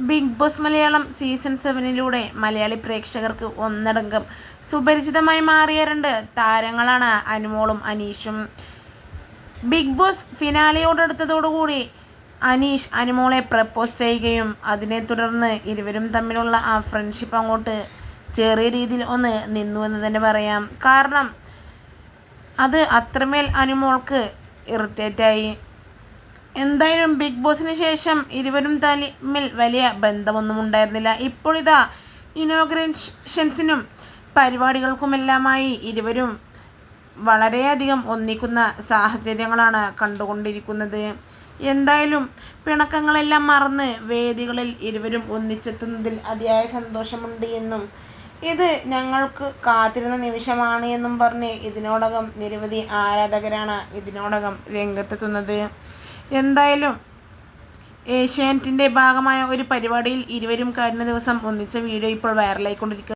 Big Boss Malayalam season 7 Malayali പ്രേക്ഷകർക്ക് ഒന്നടങ്കം സുപരിചിതമായി മാറിയ രണ്ട് താരങ്ങളാണ് അനുമോളും അനീഷും. ബിഗ് ബോസ് ഫിനാലെയോടടുത്തതോടുകൂടി അനീഷ് അനുമോളെ പ്രപ്പോസ് ചെയ്യുകയും അതിനെ തുടർന്ന് ഇരുവരും തമ്മിലുള്ള ആ ഫ്രണ്ട്ഷിപ്പ് അങ്ങോട്ട് ചെറിയ രീതിയിൽ ഒന്ന് നിന്നുവെന്ന് തന്നെ പറയാം. കാരണം അത് അത്രമേൽ അനുമോൾക്ക് ഇറിറ്റേറ്റായി. എന്തായാലും ബിഗ് ബോസിന് ശേഷം ഇരുവരും തമ്മിൽ വലിയ ബന്ധമൊന്നും ഉണ്ടായിരുന്നില്ല. ഇപ്പോഴിതാ ഇനോഗ്രേഷൻസിനും പരിപാടികൾക്കുമെല്ലാമായി ഇരുവരും വളരെയധികം ഒന്നിക്കുന്ന സാഹചര്യങ്ങളാണ് കണ്ടുകൊണ്ടിരിക്കുന്നത്. എന്തായാലും പിണക്കങ്ങളെല്ലാം മറന്ന് വേദികളിൽ ഇരുവരും ഒന്നിച്ചെത്തുന്നതിൽ അതിയായ സന്തോഷമുണ്ട് എന്നും ഇത് ഞങ്ങൾക്ക് കാത്തിരുന്ന നിമിഷമാണ് എന്നും പറഞ്ഞ് ഇതിനോടകം നിരവധി ആരാധകരാണ് ഇതിനോടകം രംഗത്തെത്തുന്നത്. എന്തായാലും ഏഷ്യാനെറ്റിൻ്റെ ഭാഗമായ ഒരു പരിപാടിയിൽ ഇരുവരും കഴിഞ്ഞ ദിവസം ഒന്നിച്ച വീഡിയോ ഇപ്പോൾ വൈറലായിക്കൊണ്ടിരിക്കുന്നു.